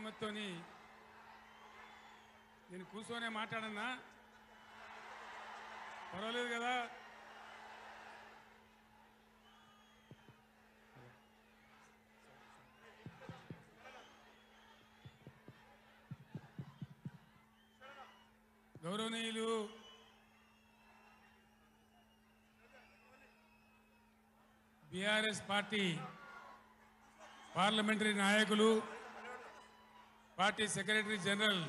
అనుమతితోని నేను కూర్చొనే మాట్లాడన్నా పర్వాలేదు కదా? గౌరవనీయులు బీఆర్ఎస్ పార్టీ పార్లమెంటరీ నాయకులు, పార్టీ సెక్రటరీ జనరల్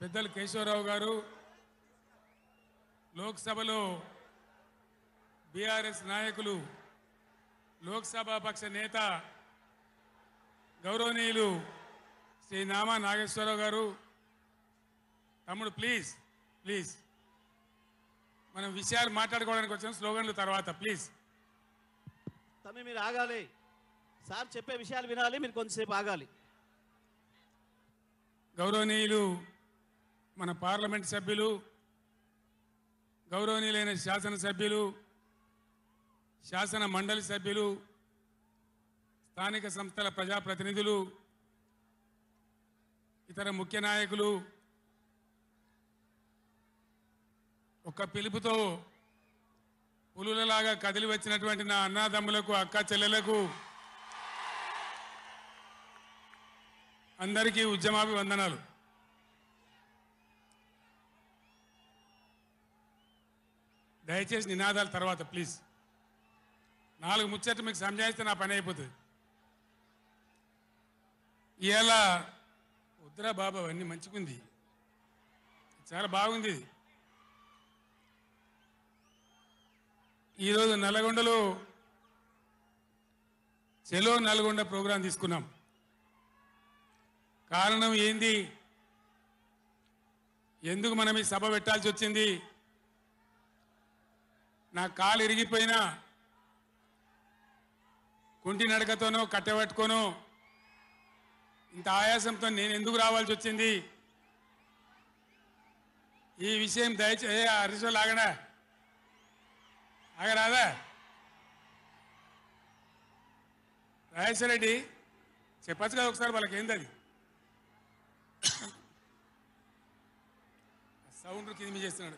పెద్దలు కేశవరావు గారు, లోక్సభలో బీఆర్ఎస్ నాయకులు, లోక్సభ పక్ష నేత గౌరవనీయులు శ్రీ నామా నాగేశ్వరరావు గారు, తమ్ముడు ప్లీజ్ ప్లీజ్ మనం విషయాలు మాట్లాడుకోవడానికి వచ్చిన స్లోగన్లు తర్వాత ప్లీజ్. తమ్మి మీరు ఆగాలి, సార్ చెప్పే విషయాలు వినాలి, మీరు కొంచెంసేపు ఆగాలి. గౌరవనీయులు మన పార్లమెంట్ సభ్యులు, గౌరవనీయులైన శాసనసభ్యులు, శాసన మండలి సభ్యులు, స్థానిక సంస్థల ప్రజాప్రతినిధులు, ఇతర ముఖ్య నాయకులు, ఒక పిలుపుతో పులులలాగా కదిలి వచ్చినటువంటి నా అన్నాదమ్ములకు, అక్క చెల్లెలకు అందరికీ ఉద్యమాభివందనాలు. దయచేసి నినాదాల తర్వాత ప్లీజ్. 4 ముచ్చట్లు మీకు సంజాయిస్తే నా పని అయిపోతుంది. ఇవాళ వద్దురా బాబా అవన్నీ మంచిగుంది, చాలా బాగుంది. ఈరోజు నల్గొండలో చెలో నల్గొండ ప్రోగ్రాం తీసుకున్నాం. కారణం ఏంది, ఎందుకు మనం ఈ సభ పెట్టాల్సి వచ్చింది? నా కాలు ఇరిగిపోయినా కుంటి నడకతోనో కట్టెబట్టుకోనో ఇంత ఆయాసంతో నేను ఎందుకు రావాల్సి వచ్చింది? ఈ విషయం దయచేసి హరీశ్వర్ ఆగడా, ఆగరాదా? రాజేశ్వర రెడ్డి చెప్పచ్చు కదా ఒకసారి వాళ్ళకి ఏంది అది సౌండ్ కింది చేస్తున్నాడు.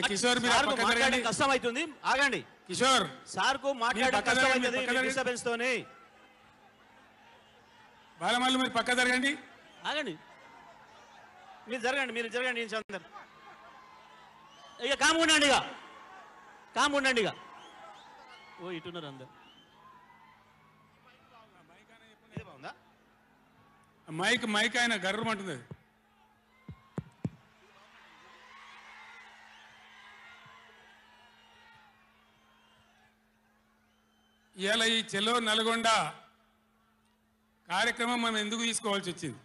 కిషోర్ మీరు కష్టం అవుతుంది, ఆగండి. కిషోర్ సార్ కు మాట్లాడడం కష్టం అవుతుంది డిస్టర్బెన్స్ తోని. బాలమల్లు మీరు పక్క జరగండి, ఆగండి. మీరు జరగండి, మీరు జరగండి. ఇక కాము ఉండండి, ఇక కాము ఉండండి. ఇక ఓ ఇటున్నారు అందరు. మైక్ మైక్ ఆయన గర్రమంటుంది. ఇవాళ ఈ చెలో నల్గొండ కార్యక్రమం మనం ఎందుకు తీసుకోవాల్సి వచ్చింది?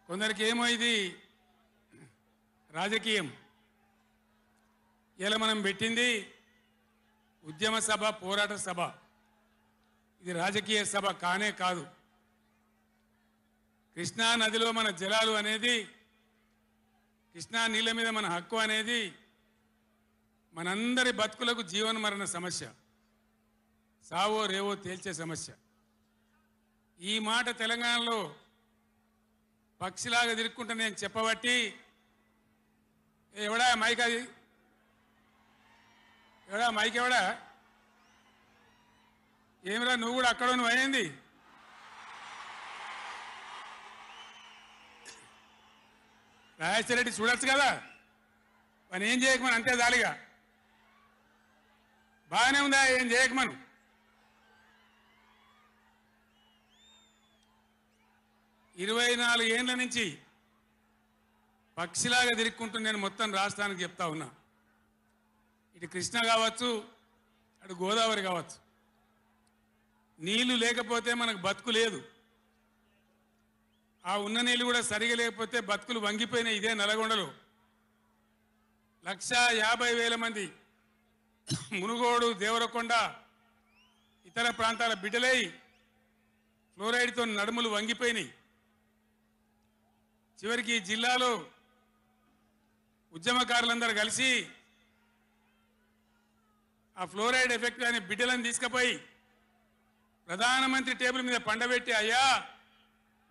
కొందరికి ఏమో ఇది రాజకీయం. ఇలా మనం పెట్టింది ఉద్యమ సభ, పోరాట సభ. ఇది రాజకీయ సభ కానే కాదు. కృష్ణా నదిలో మన జలాలు అనేది, కృష్ణా నీళ్ళ మీద మన హక్కు అనేది మనందరి బతుకులకు జీవన మరణ సమస్య, సావో రేవో తేల్చే సమస్య. ఈ మాట తెలంగాణలో పక్షిలాగా తిరుక్కుంటా నేను చెప్పబట్టి, ఎవడా మైక్, అది ఎవడా మైక్, ఎవడా ఏమిరా నువ్వు కూడా అక్కడ నువ్వు అయింది? రాజేశ్వర రెడ్డి చూడొచ్చు కదా, మనం ఏం చేయకమని అంతే దాలిగా. బాగానే ఉందా, ఏం చేయకమను. ఇరవై 24 ఏళ్ల నుంచి పక్షిలాగా తిరుక్కుంటూ నేను మొత్తం రాష్ట్రానికి చెప్తా ఉన్నా. ఇటు కృష్ణ కావచ్చు, అటు గోదావరి కావచ్చు, నీళ్లు లేకపోతే మనకు బతుకు లేదు. ఆ ఉన్న నీళ్ళు కూడా సరిగా లేకపోతే బతుకులు వంగిపోయినాయి. ఇదే నల్గొండలో 150,000 మంది మునుగోడు, దేవరకొండ, ఇతర ప్రాంతాల బిడ్డలై ఫ్లోరైడ్తో నడుములు వంగిపోయినాయి. చివరికి జిల్లాలో ఉద్యమకారులందరూ కలిసి ఆ ఫ్లోరైడ్ ఎఫెక్ట్ అనే బిడ్డలను తీసుకుపోయి ప్రధానమంత్రి టేబుల్ మీద పండబెట్టి అయ్యా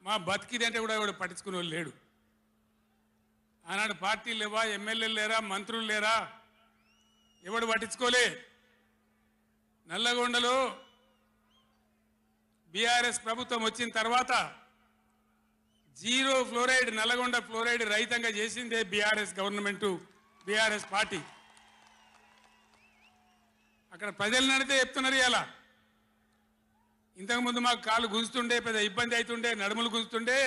మా బతికిదంటే కూడా ఎవడు పట్టించుకునే వాళ్ళు లేడు. ఆనాడు పార్టీలు లేవా, ఎమ్మెల్యేలు లేరా, మంత్రులు లేరా, ఎవడు పట్టించుకోలే. నల్లగొండలో బీఆర్ఎస్ ప్రభుత్వం వచ్చిన తర్వాత జీరో ఫ్లోరైడ్ నల్లగొండ ఫ్లోరైడ్ రహితంగా చేసిందే బీఆర్ఎస్ గవర్నమెంట్, బీఆర్ఎస్ పార్టీ. అక్కడ ప్రజలు నడితే చెప్తున్నారు. ఇలా ఇంతకుముందు మాకు కాళ్ళు గుంజుతుండే, పెద్ద ఇబ్బంది అవుతుండే, నడుములు గుంజుతుండే,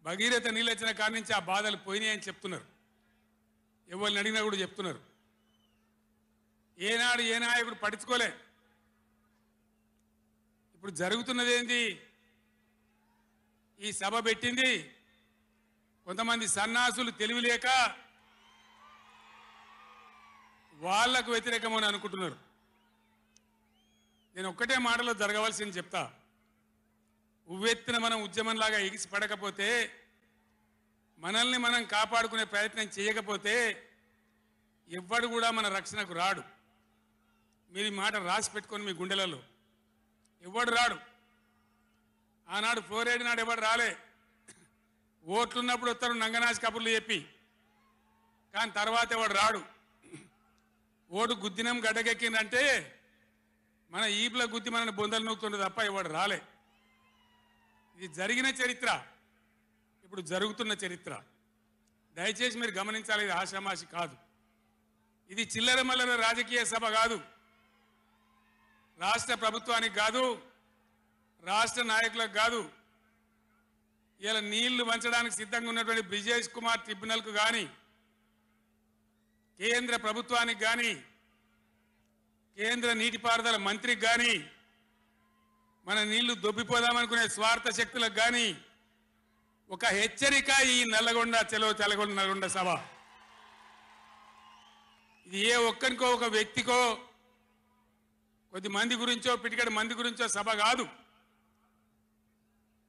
భగీరథ నీళ్ళు వచ్చిన కాడి నుంచి ఆ బాధలు పోయినాయని చెప్తున్నారు. ఎవరిని అడిగినా కూడా చెప్తున్నారు. ఏనాడు ఏ నాయకుడు పట్టించుకోలే. ఇప్పుడు జరుగుతున్నది ఏంది? ఈ సభ పెట్టింది కొంతమంది సన్నాసులు తెలివిలేక వాళ్లకు వ్యతిరేకమని అనుకుంటున్నారు. నేను ఒక్కటే మాటలో జరగవలసింది చెప్తా. ఉవ్వెత్తున మనం ఉద్యమంలాగా ఎగిసి పడకపోతే, మనల్ని మనం కాపాడుకునే ప్రయత్నం చేయకపోతే ఎవ్వడు కూడా మన రక్షణకు రాడు. మీరు ఈ మాట రాసి పెట్టుకొని మీ గుండెలలో. ఎవడు రాడు. ఆనాడు ఫ్లోరైడ్ నాడు ఎవడు రాలే. ఓట్లున్నప్పుడు వస్తారు నంగనాసి కబుర్లు చెప్పి, కానీ తర్వాత ఎవడు రాడు. ఓటు గుద్దినం గడ్డకెక్కిందంటే మన ఈపుల గుద్ది మనని బొందలు నూకుతుండే తప్ప ఎవడు రాలే. ఇది జరిగిన చరిత్ర, ఇప్పుడు జరుగుతున్న చరిత్ర. దయచేసి మీరు గమనించాలి. ఇది ఆషామాషి కాదు. ఇది చిల్లర మల్లర రాజకీయ సభ కాదు. రాష్ట్ర ప్రభుత్వానికి కాదు, రాష్ట్ర నాయకులకు కాదు. ఇలా నీళ్లు పంచడానికి సిద్ధంగా ఉన్నటువంటి బ్రిజేష్ కుమార్ ట్రిబ్యునల్కు కానీ, కేంద్ర ప్రభుత్వానికి కానీ, కేంద్ర నీటిపారుదల మంత్రికి కానీ, మన నీళ్లు దొబ్బిపోదామనుకునే స్వార్థ శక్తులకు కానీ ఒక హెచ్చరిక ఈ నల్లగొండ చలో తెలగొండ నల్గొండ సభ. ఇది ఏ ఒక్కరికో ఒక వ్యక్తికో కొద్ది మంది గురించో పిటికడి మంది గురించో సభ కాదు.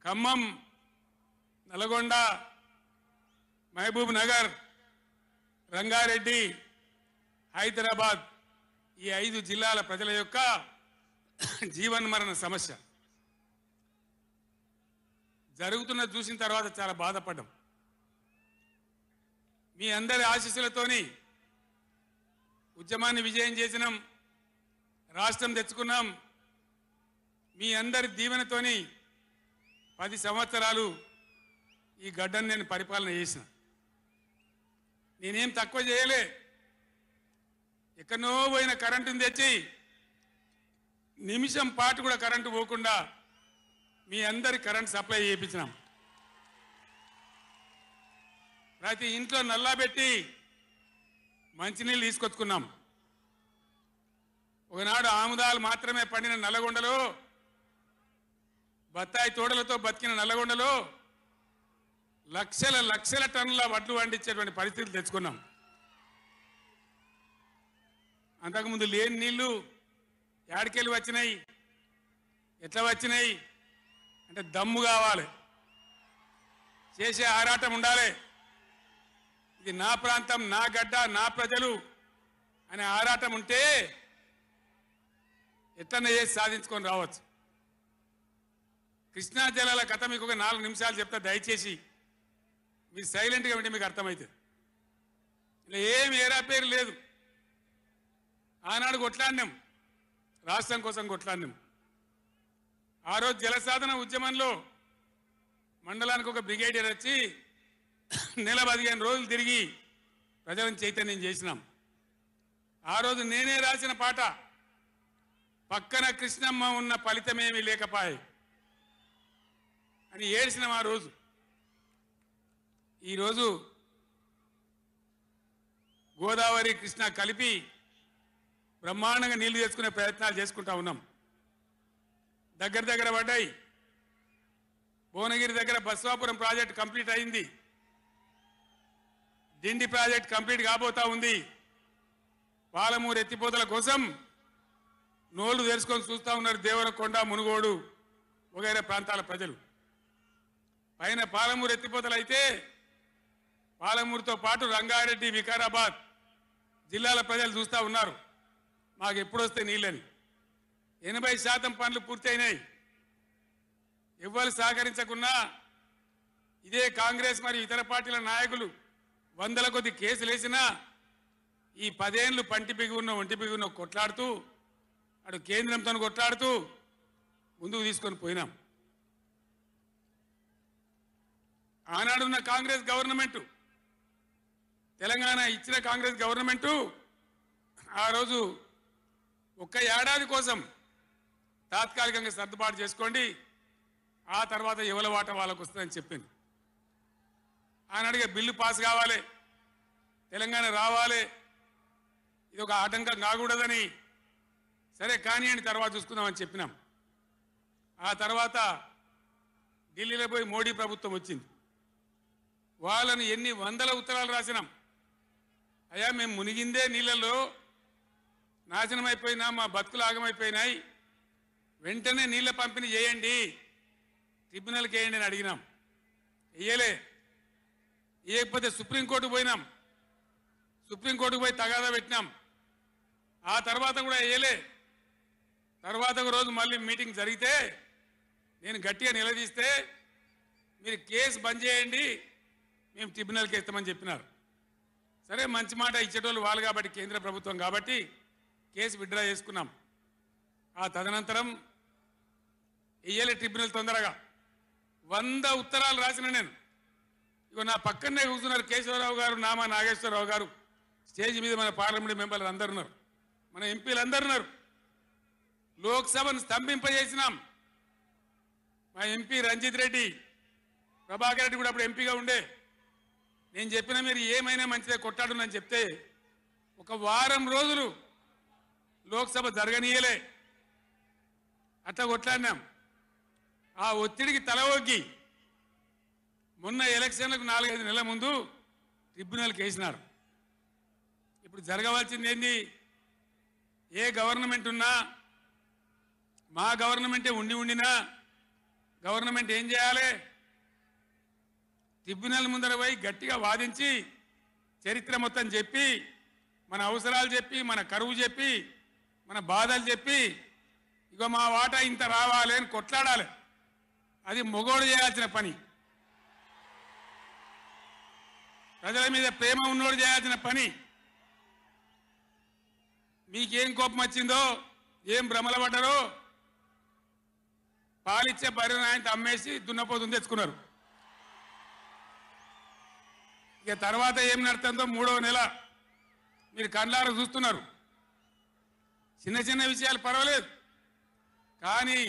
ఖమ్మం, నల్గొండ, మహబూబ్ నగర్, రంగారెడ్డి, హైదరాబాద్ ఈ 5 జిల్లాల ప్రజల యొక్క జీవన్మరణ సమస్య జరుగుతున్న చూసిన తర్వాత చాలా బాధపడ్డాం. మీ అందరి ఆశీస్సులతోని ఉద్యమాన్ని విజయం చేసినాం, రాష్ట్రం తెచ్చుకున్నాం. మీ అందరి దీవెనతోని 10 సంవత్సరాలు ఈ గడ్డను నేను పరిపాలన చేసిన. నేనేం తక్కువ చేయలే. ఎక్కడో పోయిన కరెంటుని తెచ్చి నిమిషం పాటు కూడా కరెంటు పోకుండా మీ అందరి కరెంట్ సప్లై చేయించినాం. ప్రతి ఇంట్లో నల్లా పెట్టి మంచినీళ్ళు తీసుకొచ్చుకున్నాం. ఒకనాడు ఆముదాలు మాత్రమే పండిన నల్లగొండలో, బత్తాయి తోడలతో బతికిన నల్లగొండలో లక్షల లక్షల టన్నుల వడ్లు పండించేటువంటి పరిస్థితులు తెచ్చుకున్నాం. అంతకుముందు లేని నీళ్లు యాడికెళ్ళి వచ్చినాయి, ఎట్లా వచ్చినాయి అంటే దమ్ము కావాలి, చేసే ఆరాటం ఉండాలి. ఇది నా ప్రాంతం, నా గడ్డ, నా ప్రజలు అనే ఆరాటం ఉంటే ఎట్లన్నా చేసి సాధించుకొని రావచ్చు. కృష్ణా జలాల కథ మీకు ఒక 4 నిమిషాలు చెప్తా. దయచేసి మీరు సైలెంట్గా ఉంటే మీకు అర్థమవుతుంది. ఇలా ఏమి ఏరా పేరు లేదు. ఆనాడు కొట్లాడినాం, రాష్ట్రం కోసం కొట్లాడినాం. ఆ రోజు జలసాధన ఉద్యమంలో మండలానికి ఒక బ్రిగేడియర్ వచ్చి నెల 15 రోజులు తిరిగి ప్రజలను చైతన్యం చేసినాం. ఆ రోజు నేనే రాసిన పాట, పక్కన కృష్ణమ్మ ఉన్న ఫలితమేమీ లేకపాయే అని ఏడ్చినాం ఆ రోజు. ఈరోజు గోదావరి కృష్ణ కలిపి బ్రహ్మాండంగా నీళ్లు తెచ్చుకునే ప్రయత్నాలు చేసుకుంటా ఉన్నాం. దగ్గర పడ్డాయి. భువనగిరి దగ్గర బస్వాపురం ప్రాజెక్ట్ కంప్లీట్ అయింది. డిండి ప్రాజెక్ట్ కంప్లీట్ కాబోతా ఉంది. పాలమూరు ఎత్తిపోతల కోసం నోళ్లు తెరుచుకొని చూస్తూ ఉన్నారు దేవరకొండ, మునుగోడు వగైరా ప్రాంతాల ప్రజలు. పైన పాలమూరు ఎత్తిపోతలు అయితే పాలమూరుతో పాటు రంగారెడ్డి, వికారాబాద్ జిల్లాల ప్రజలు చూస్తూ ఉన్నారు. మాకు ఎప్పుడు వస్తే నీళ్ళని. 80% పనులు పూర్తయినాయి. ఎవ్వరు సహకరించకున్నా ఇదే కాంగ్రెస్ మరియు ఇతర పార్టీల నాయకులు వందల కొద్ది కేసులు వేసినా ఈ 10 ఏళ్ళు పంటి బిగున్న ఒంటి బిగున్న కొట్లాడుతూ అటు కేంద్రంతో కొట్లాడుతూ ముందుకు తీసుకొని పోయినాం. ఆనాడున్న కాంగ్రెస్ గవర్నమెంటు, తెలంగాణ ఇచ్చిన కాంగ్రెస్ గవర్నమెంటు ఆ రోజు ఒక్క ఏడాది కోసం తాత్కాలికంగా సర్దుబాటు చేసుకోండి, ఆ తర్వాత ఎవరి వాట వాళ్ళకు వస్తుందని చెప్పింది. ఆనాడుగా బిల్లు పాస్ కావాలి, తెలంగాణ రావాలి, ఇది ఒక ఆటంకం కాకూడదని సరే కానివ్వండి తర్వాత చూసుకుందామని చెప్పినాం. ఆ తర్వాత ఢిల్లీలో పోయి మోడీ ప్రభుత్వం వచ్చింది. వాళ్ళని ఎన్ని వందల ఉత్తరాలు రాసినాం. అయ్యా మేము మునిగిందే నీళ్ళలో నాశనం అయిపోయినా, మా బతుకులు ఆగమైపోయినాయి, వెంటనే నీళ్ళ పంపిణీ చేయండి, ట్రిబ్యునల్కి వేయండి అని అడిగినాం. వేయలే. వేయకపోతే సుప్రీంకోర్టుకు పోయినాం. సుప్రీంకోర్టుకు పోయి తగాదా పెట్టినాం. ఆ తర్వాత కూడా వేయలే. తర్వాత ఒక రోజు మళ్ళీ మీటింగ్ జరిగితే నేను గట్టిగా నిలదీస్తే మీరు కేసు బంద్ చేయండి, మేము ట్రిబ్యునల్కి వేస్తామని చెప్పినారు. సరే మంచి మాట ఇచ్చేటోళ్ళు వాళ్ళు కాబట్టి, కేంద్ర ప్రభుత్వం కాబట్టి కేసు విత్డ్రా చేసుకున్నాం. ఆ తదనంతరం వేయలే ట్రిబ్యునల్ తొందరగా. 100 ఉత్తరాలు రాసిన నేను. ఇగో నా పక్కనే కూర్చున్నారు కేశవరావు గారు, నామా నాగేశ్వరరావు గారు, స్టేజ్ మీద మన పార్లమెంట్ మెంబర్లు అందరు ఉన్నారు, మన ఎంపీలు అందరు ఉన్నారు. లోక్సభను స్తంభింపజేసినాం. మా ఎంపీ రంజిత్ రెడ్డి, ప్రభాకర్ రెడ్డి కూడా అప్పుడు ఎంపీగా ఉండే. నేను చెప్పిన మీరు ఏమైనా మంచిదే కొట్టాడునని చెప్తే ఒక వారం రోజులు లోక్సభ జరగనీయలే. అట్లా కొట్లాడినాం. ఆ ఒత్తిడికి తల ఒగ్గి మొన్న ఎలక్షన్లకు 4-5 నెలల ముందు ట్రిబ్యునల్కి వేసినారు. ఇప్పుడు జరగవలసింది ఏంది? ఏ గవర్నమెంట్ ఉన్నా, మా గవర్నమెంటే ఉండినా గవర్నమెంట్ ఏం చేయాలి? ట్రిబ్యునల్ ముందర పోయి గట్టిగా వాదించి చరిత్ర మొత్తం చెప్పి, మన అవసరాలు చెప్పి, మన కరువు చెప్పి, మన బాధలు చెప్పి, ఇగో మా వాటా ఇంత రావాలి అని కొట్లాడాలి. అది మొగోడు చేయాల్సిన పని. ప్రజల మీద ప్రేమ ఉన్నోడు చేయాల్సిన పని. మీకేం కోపం వచ్చిందో, ఏం భ్రమల పడ్డారో, పాలిచ్చే బర్రెను ఆయన అమ్మేసి దున్నపోతుంది తెచ్చుకున్నారు. ఇక తర్వాత ఏం నడుతుందో 3వ నెల మీరు కళ్ళారా చూస్తున్నారు. చిన్న చిన్న విషయాలు పర్వాలేదు, కానీ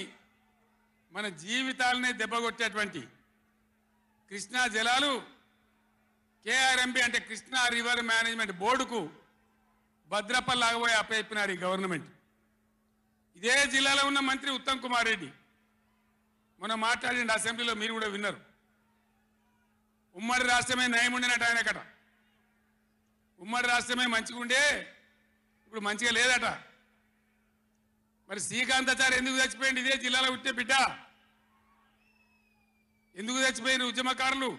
మన జీవితాలనే దెబ్బకొట్టేటువంటి కృష్ణా జలాలు కేఆర్ఎంబి అంటే కృష్ణా రివర్ మేనేజ్మెంట్ బోర్డుకు భద్రపల్లాగబోయి అప్పయిపోయినారు ఈ గవర్నమెంట్. ఇదే జిల్లాలో ఉన్న మంత్రి ఉత్తమ్ కుమార్ రెడ్డి మొన్న మాట్లాడిండు అసెంబ్లీలో, మీరు కూడా విన్నారు. ఉమ్మడి రాష్ట్రమే నయం ఉండినట్టు ఆయనకట. ఉమ్మడి రాష్ట్రమే మంచిగా ఉండే, ఇప్పుడు మంచిగా లేదట. మరి శ్రీకాంతాచారి ఎందుకు చచ్చిపోయింది? ఇదే జిల్లాలో పుట్టే బిడ్డ. ఎందుకు చచ్చిపోయిన ఉద్యమకారులు?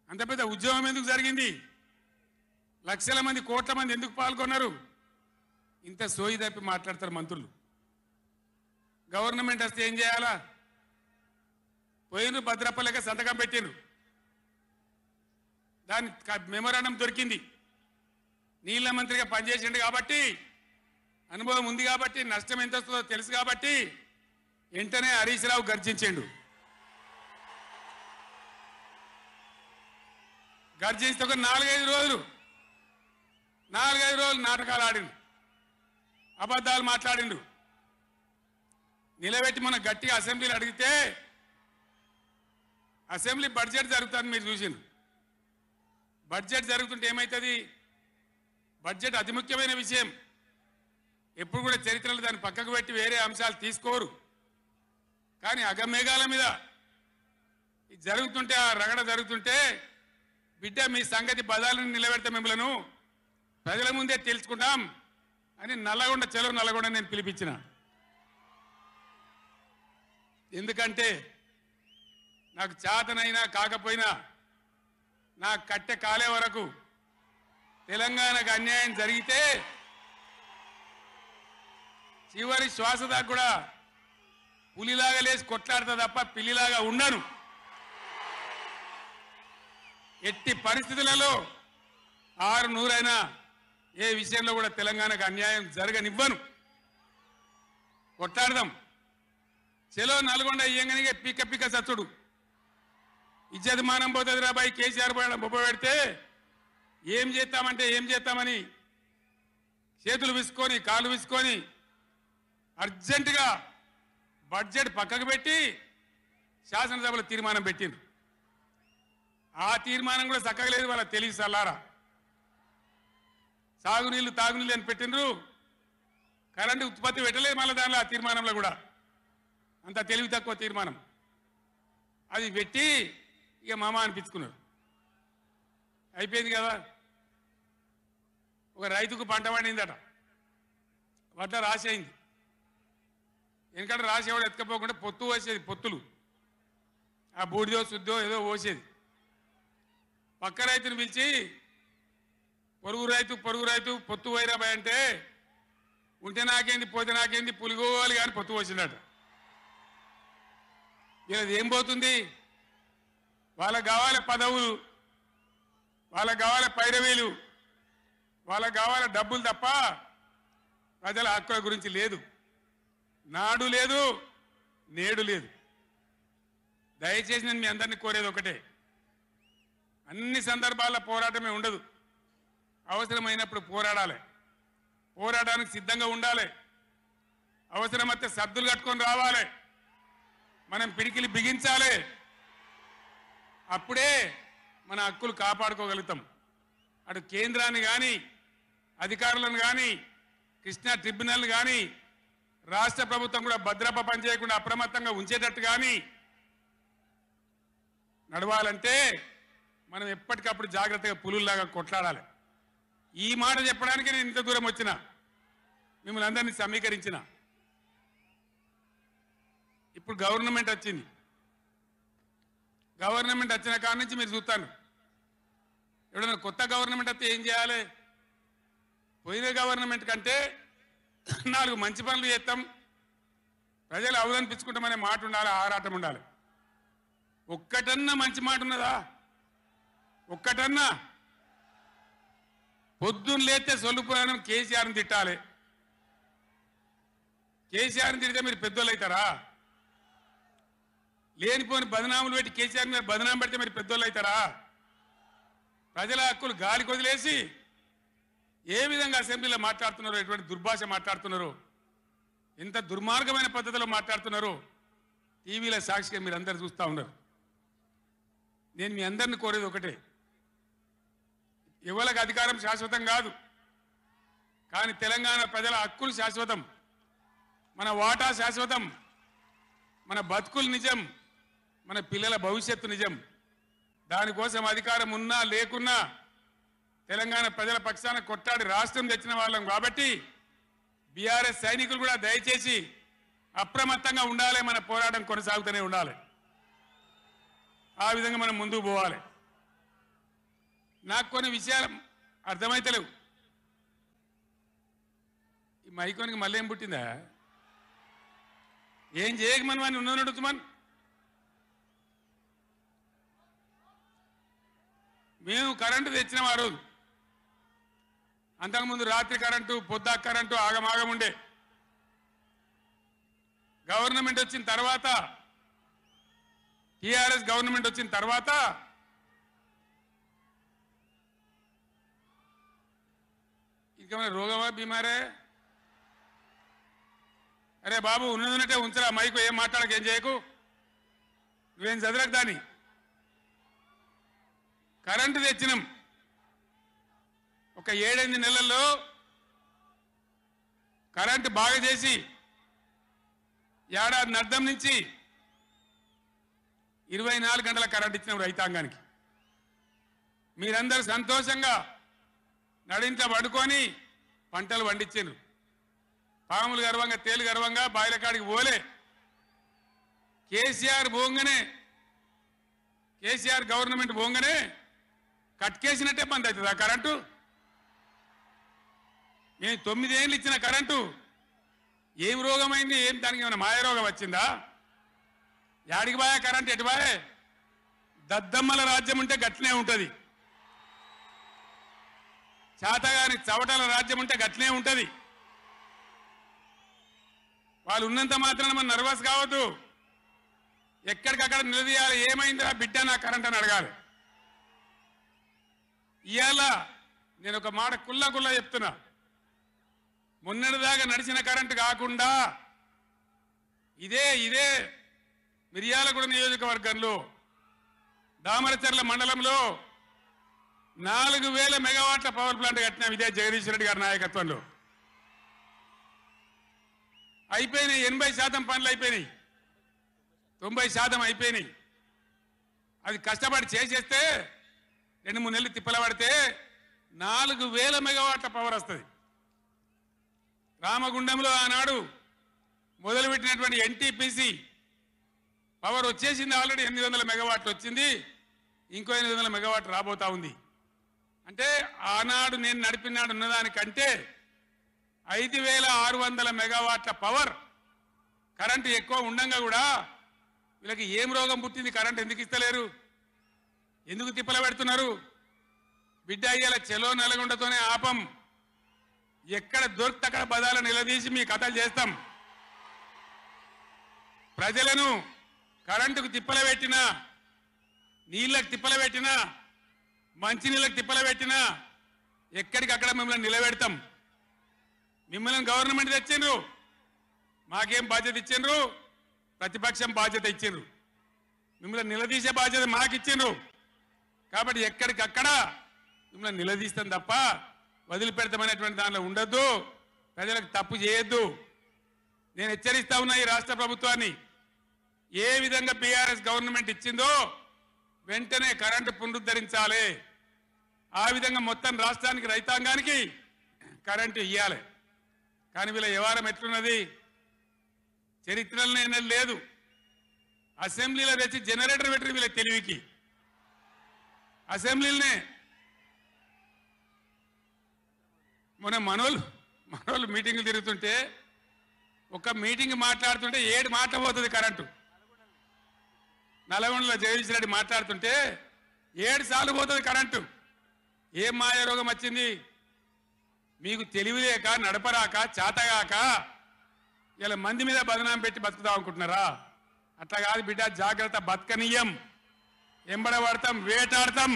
అంత పెద్ద ఉద్యమం ఎందుకు జరిగింది? లక్షల మంది, కోట్ల మంది ఎందుకు పాల్గొన్నారు? ఇంత సోయి తప్పి మాట్లాడతారు మంత్రులు. గవర్నమెంట్ వస్తే ఏం చేయాలా? పోయినరు భద్రపల్లెక సంతకం పెట్టినరు, దాని మెమోరాండం దొరికింది. నీళ్ల మంత్రిగా పనిచేసిండు కాబట్టి, అనుభవం ఉంది కాబట్టి, నష్టం ఎంత వస్తుందో తెలుసు కాబట్టి వెంటనే హరీష్ రావు గర్జించిండు. గర్జిస్తే ఒక 4-5 రోజులు నాటకాలు ఆడిండు, అబద్ధాలు మాట్లాడిండు. నిలబెట్టి మన గట్టిగా అసెంబ్లీలో అడిగితే, అసెంబ్లీ బడ్జెట్ జరుగుతుంది మీరు చూసిండు. బడ్జెట్ జరుగుతుంటే ఏమవుతుంది? బడ్జెట్ అతి ముఖ్యమైన విషయం. ఎప్పుడు కూడా చరిత్రలో దాన్ని పక్కకు పెట్టి వేరే అంశాలు తీసుకోరు. కానీ అగమేఘాల మీద ఇది జరుగుతుంటే, ఆ రగడ జరుగుతుంటే, బిడ్డ మీ సంగతి బదాలను నిలబెడతా, మిమ్మలను ప్రజల ముందే తెలుసుకుంటాం అని నల్లగొండ, చెలో నల్లగొండ నేను పిలిపించిన. ఎందుకంటే నాకు చేతనైనా కాకపోయినా నా కట్టె కాలే వరకు తెలంగాణకు అన్యాయం జరిగితే చివరి శ్వాస దాకా కూడా పులిలాగా లేచి కొట్లాడతా తప్ప పిల్లిలాగా ఉండను. ఎట్టి పరిస్థితులలో 600 ఏ విషయంలో కూడా తెలంగాణకు అన్యాయం జరగనివ్వను. కొట్లాడదాం. చెలో నల్గొండ ఇయ్యంగానే పిక్క పిక్క సచ్చుడు ఇజ్జత్ మానం పోతుంది రాబాయి. కేసీఆర్ బొబ్బ పెడితే ఏం చేస్తామంటే ఏం చేస్తామని చేతులు విసుకొని కాళ్ళు విసుకొని అర్జెంటుగా బడ్జెట్ పక్కకు పెట్టి శాసనసభలో తీర్మానం పెట్టింది. ఆ తీర్మానం కూడా చక్కగా లేదు. వాళ్ళ తెలివి సల్లారా. సాగునీళ్ళు తాగునీళ్ళు అని పెట్టిండ్రు. కరెంటు ఉత్పత్తి పెట్టలేదు మళ్ళీ దానిలో ఆ తీర్మానంలో కూడా. అంత తెలివి తక్కువ తీర్మానం. అది పెట్టి ఇక మామ అనిపించుకున్నారు. అయిపోయింది కదా. ఒక రైతుకు పంట పండిందట. వడ్ల రాసేయింది. ఎందుకంటే రాసేవాడు ఎత్తుకపోకుండా పొత్తు పోసేది. పొత్తులు ఆ బూడిదో శుద్ధో ఏదో పోసేది. పక్క రైతుని పిలిచి పొరుగు రైతు పొత్తు పోయిరాబాయ్ అంటే ఉంటే నాకేంది పోతే నాకేంది పులిగోవాలి కానీ పొత్తు పోసిందట. వీళ్ళది ఏం పోతుంది? వాళ్ళకు కావాలి పదవులు, వాళ్ళకు కావాలి పైరవీలు, వాళ్ళకు కావాలి డబ్బులు తప్ప ప్రజల హక్కుల గురించి లేదు. నాడు లేదు, నేడు లేదు. దయచేసి నేను మీ అందరినీ కోరేది ఒకటే, అన్ని సందర్భాల్లో పోరాటమే ఉండదు. అవసరమైనప్పుడు పోరాడాలి. పోరాటానికి సిద్ధంగా ఉండాలి. అవసరమైతే సద్దులు కట్టుకొని రావాలి. మనం పిడికిలి బిగించాలి. అప్పుడే మన హక్కులు కాపాడుకోగలుగుతాం. అటు కేంద్రాన్ని కానీ అధికారులను కానీ కృష్ణా ట్రిబ్యునల్ కానీ రాష్ట్ర ప్రభుత్వం కూడా భద్రప పనిచేయకుండా అప్రమత్తంగా ఉంచేటట్టు కానీ నడవాలంటే మనం ఎప్పటికప్పుడు జాగ్రత్తగా పులుల్లాగా కొట్లాడాలి. ఈ మాట చెప్పడానికి నేను ఇంత దూరం వచ్చిన, మిమ్మల్ని అందరినీ సమీకరించిన. ఇప్పుడు గవర్నమెంట్ వచ్చింది. గవర్నమెంట్ వచ్చిన కాడి నుంచి మీరు చూస్తాను, ఎవడన్నా కొత్త గవర్నమెంట్ వస్తే ఏం చేయాలి? పోయిన గవర్నమెంట్ కంటే 4 మంచి పనులు చేస్తాం, ప్రజలు అవదనిపించుకుంటామనే మాట ఉండాలి, ఆరాటం ఉండాలి. ఒక్కటన్నా మంచి మాట ఉన్నదా? ఒక్కటన్నా? పొద్దున్న లేస్తే సొల్లు పురాణం కేసీఆర్ని తిట్టాలి. కేసీఆర్ని తిడితే మీరు పెద్దోళ్ళు అవుతారా? లేనిపోని బదనాములు పెట్టి కేసీఆర్ మీద బదనాం పెడితే మీరు పెద్దోళ్ళు అవుతారా? ప్రజల హక్కులు గాలి కొదిలేసి ఏ విధంగా అసెంబ్లీలో మాట్లాడుతున్నారో, ఎటువంటి దుర్భాష మాట్లాడుతున్నారో, ఎంత దుర్మార్గమైన పద్ధతిలో మాట్లాడుతున్నారో టీవీలో సాక్షిగా మీరు అందరు చూస్తూ ఉన్నారు. నేను మీ అందరిని కోరేది ఒకటే, ఎవరికి అధికారం శాశ్వతం కాదు, కానీ తెలంగాణ ప్రజల హక్కులు శాశ్వతం, మన వాటా శాశ్వతం, మన బతుకులు నిజం, మన పిల్లల భవిష్యత్తు నిజం. దానికోసం అధికారం ఉన్నా లేకున్నా తెలంగాణ ప్రజల పక్షాన కొట్టాడి రాష్ట్రం తెచ్చిన వాళ్ళం కాబట్టి బీఆర్ఎస్ సైనికులు కూడా దయచేసి అప్రమత్తంగా ఉండాలి. మన పోరాటం కొనసాగుతూనే ఉండాలి. ఆ విధంగా మనం ముందుకు పోవాలి. నాకు కొన్ని విషయాలు అర్థమైతలేవు. ఈ మైకోనికి మళ్ళీ ఏం పుట్టిందా? ఏం చేయక మనం అని ఉన్నట్టుమన్ మేము కరెంటు తెచ్చినాం ఆ రోజు. అంతకుముందు రాత్రి కరెంటు, పొద్దా కరెంటు ఆగమాగం ఉండే. గవర్నమెంట్ వచ్చిన తర్వాత, టీఆర్ఎస్ గవర్నమెంట్ వచ్చిన తర్వాత ఇంకేమైనా రోగమా బీమారే? అరే బాబు ఉన్నదంటే ఉంచరా మైకు, ఏం మాట్లాడక ఏం చేయకు, నువ్వేం చదవకు. దాన్ని కరెంటు తెచ్చినాం. ఒక 7-8 నెలల్లో కరెంటు బాగా చేసి ఏడాది అర్థం నుంచి 24 గంటల కరెంట్ ఇచ్చినాం రైతాంగానికి. మీరందరూ సంతోషంగా నడింట పడుకొని పంటలు పండించారు. పాములు గర్వంగా, తేలు గర్వంగా బాయిల కాడికి పోలే. కేసీఆర్ పోగానే, కేసీఆర్ గవర్నమెంట్ పోగానే కట్కేసినట్టే బంద్ అవుతుంది ఆ కరెంటు. మేము 9 ఏళ్ళు ఇచ్చిన కరెంటు ఏం రోగమైంది? ఏం దానికి ఏమైనా మాయ రోగం వచ్చిందా? యాడికి బాయే కరెంట్? ఎటు బాయే? దద్దమ్మల రాజ్యం ఉంటే గట్లనే ఉంటుంది, చాతగాని చవటల రాజ్యం ఉంటే గట్లనే ఉంటుంది. వాళ్ళు ఉన్నంత మాత్రాన మనం నర్వస్ కావద్దు. ఎక్కడికక్కడ నిలదీయాలి. ఏమైందిరా బిడ్డ నా కరెంట్ అని అడగాలి. ఇవాళ నేను ఒక మాట కుల్లా చెప్తున్నా. మొన్నటిదాకా నడిచిన కరెంటు కాకుండా ఇదే మిర్యాలగూడ నియోజకవర్గంలో దామరచర్ల మండలంలో 4000 మెగావాట్ల పవర్ ప్లాంట్ కట్టినాం. ఇదే జగదీష్ రెడ్డి గారి నాయకత్వంలో. అయిపోయినాయి. 80% పనులు అయిపోయినాయి, 90% అయిపోయినాయి. అది కష్టపడి చేసేస్తే 2-3 నెలలు తిప్పల పడితే 4000 మెగావాట్ల పవర్ వస్తుంది. రామగుండంలో ఆనాడు మొదలుపెట్టినటువంటి ఎన్టీపీసీ పవర్ వచ్చేసింది. ఆల్రెడీ 800 మెగావాట్లు వచ్చింది. ఇంకో 800 మెగావాట్లు రాబోతా ఉంది. అంటే ఆనాడు నేను నడిపినాడు ఉన్నదానికంటే 5600 మెగావాట్ల పవర్ కరెంటు ఎక్కువ ఉండంగా కూడా వీళ్ళకి ఏం రోగం పుట్టింది? కరెంటు ఎందుకు ఇస్తలేరు? ఎందుకు తిప్పల పెడుతున్నారు? బిడ్డ అయ్యేలా చెలో నల్గొండతోనే ఆపం. ఎక్కడ దొరికితే అక్కడ బదాల నిలదీసి మీ కథలు చేస్తాం. ప్రజలను కరెంటుకు తిప్పల పెట్టినా, నీళ్ళకు తిప్పల పెట్టినా, మంచినీళ్ళకు తిప్పల పెట్టినా ఎక్కడికక్కడ మిమ్మల్ని నిలబెడతాం. మిమ్మల్ని గవర్నమెంట్ తెచ్చిండ్రు, మాకేం బాధ్యత ఇచ్చిండ్రు? ప్రతిపక్షం బాధ్యత ఇచ్చిండ్రు. మిమ్మల్ని నిలదీసే బాధ్యత మాకు ఇచ్చిండ్రు. కాబట్టి ఎక్కడికక్కడ మిమ్మల్ని నిలదీస్తాం తప్ప వదిలిపెడతామనేటువంటి దానిలో ఉండొద్దు. ప్రజలకు తప్పు చేయొద్దు. నేను హెచ్చరిస్తా ఉన్నా ఈ రాష్ట్ర ప్రభుత్వాన్ని. ఏ విధంగా బీఆర్ఎస్ గవర్నమెంట్ ఇచ్చిందో వెంటనే కరెంటు పునరుద్ధరించాలి. ఆ విధంగా మొత్తం రాష్ట్రానికి, రైతాంగానికి కరెంటు ఇవ్వాలి. కానీ వీళ్ళ వ్యవహారం ఎట్లున్నది? చరిత్రలో లేదు. అసెంబ్లీలో తెచ్చి జనరేటర్ పెట్టిన వీళ్ళ తెలివికి అసెంబ్లీలోనే మొన్న మనోళ్ళు మీటింగ్లు తిరుగుతుంటే ఒక మీటింగ్ మాట్లాడుతుంటే 7 మాటలు పోతుంది కరెంటు. నల్గొండలో జగదీష్ రెడ్డి మాట్లాడుతుంటే 7 సార్లు పోతుంది కరెంటు. ఏం మాయ రోగం వచ్చింది? మీకు తెలివి లేక, నడపరాక, చాతగాక ఇలా మంది మీద బదనాం పెట్టి బతుకుదాం అనుకుంటున్నారా? అట్లా కాదు బిడ్డ, జాగ్రత్త. బతకనీయం, ఎంబడబడతాం, వేటాడతాం.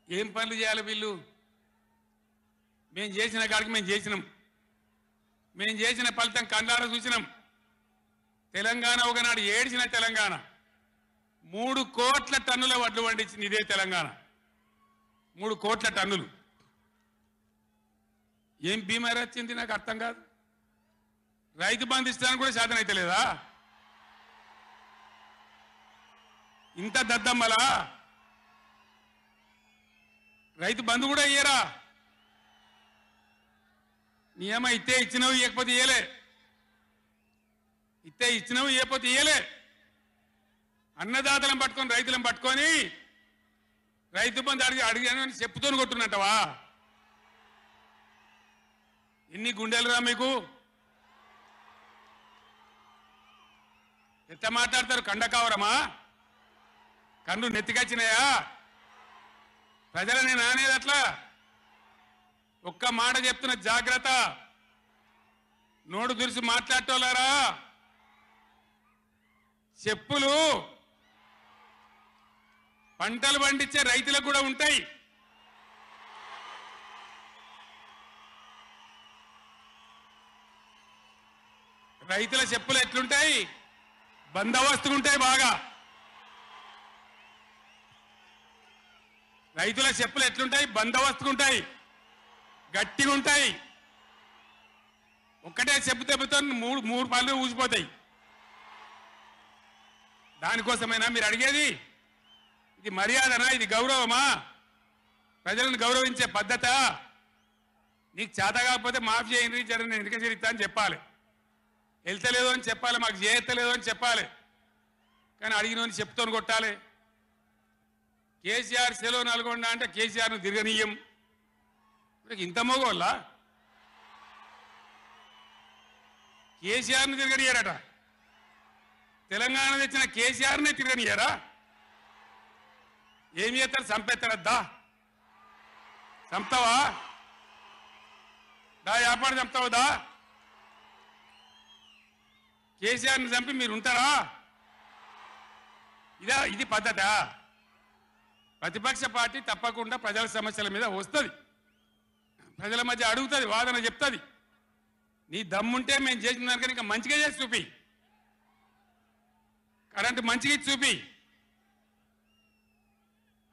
ఏం పనులు చేయాలి వీళ్ళు? మేము చేసిన కాడికి మేము చేసినాం. మేము చేసిన ఫలితం కండారా చూసినాం. తెలంగాణ ఒకనాడు ఏడ్చిన తెలంగాణ 3 కోట్ల టన్నుల వడ్లు పండించింది ఇదే తెలంగాణ. 3 కోట్ల టన్నులు. ఏం బీమారి వచ్చింది నాకు అర్థం కాదు. రైతు బంధు ఇస్తానికి కూడా శాతం అయితే లేదా? ఇంత దద్దమ్మలా? రైతు బంధు కూడా ఇయ్యరా? నియమ ఇస్తే ఇచ్చినవి, ఇవ్వకపోతే ఇయ్యలే. ఇస్తే ఇచ్చినవి, ఇవ్వకపోతే ఇయ్యలే. అన్నదాతలను పట్టుకొని, రైతులను పట్టుకొని రైతు బంధు అడిగాను అని చెప్పుతోని కొట్టున్నట్టవా? ఎన్ని గుండెలురా మీకు? ఎట్లా మాట్లాడతారు? కండకావరమా? కన్ను నెత్తికొచ్చినాయా? ప్రజలని నానేది అట్లా. ఒక్క మాట చెప్తున్న, జాగ్రత్త. నోడు దురిసి మాట్లాడటోలారా, చెప్పులు పంటలు పండించే రైతులకు కూడా ఉంటాయి. రైతుల చెప్పులు ఎట్లుంటాయి? బందోబస్తుకుంటాయి బాగా. రైతుల చెప్పులు ఎట్లుంటాయి? బందోబస్తుకుంటాయి, గట్టిగా ఉంటాయి. ఒక్కటే చెప్పు దెబ్బతో మూడు పళ్ళు ఊసిపోతాయి. దానికోసమైనా మీరు అడిగేది? ఇది మర్యాదనా? ఇది గౌరవమా? ప్రజలను గౌరవించే పద్ధత? నీకు చేత కాకపోతే మాఫ్ చేయండి, జర నేను ఎందుకు చేస్తా అని చెప్పాలి. వెళ్తలేదు అని చెప్పాలి, మాకు చేయలేదు అని చెప్పాలి. కానీ అడిగినని చెప్తోని కొట్టాలి. కేసీఆర్ సెలవు నల్గొండ అంటే కేసీఆర్ను తిరగనీయం. ఇంత మోగోళ్ళ కేసీఆర్ను తిరగనియారట. తెలంగాణ తెచ్చిన కేసీఆర్నే తిరగనియారా? ఏమి చేస్తారు? చంపేస్తారద్దా? చంపుతావా? దా వ్యాపారం చంపుతావుదా? కేసీఆర్ని చంపి మీరు ఉంటారా? ఇది పద్ధత? ప్రతిపక్ష పార్టీ తప్పకుండా ప్రజల సమస్యల మీద వస్తుంది, ప్రజల మధ్య అడుగుతుంది, వాదన చెప్తుంది. నీ దమ్ముంటే మేము చేసిన దానికన్నా ఇంకా మంచిగా చేసి చూపి, కరెంటు మంచిగా చూపి.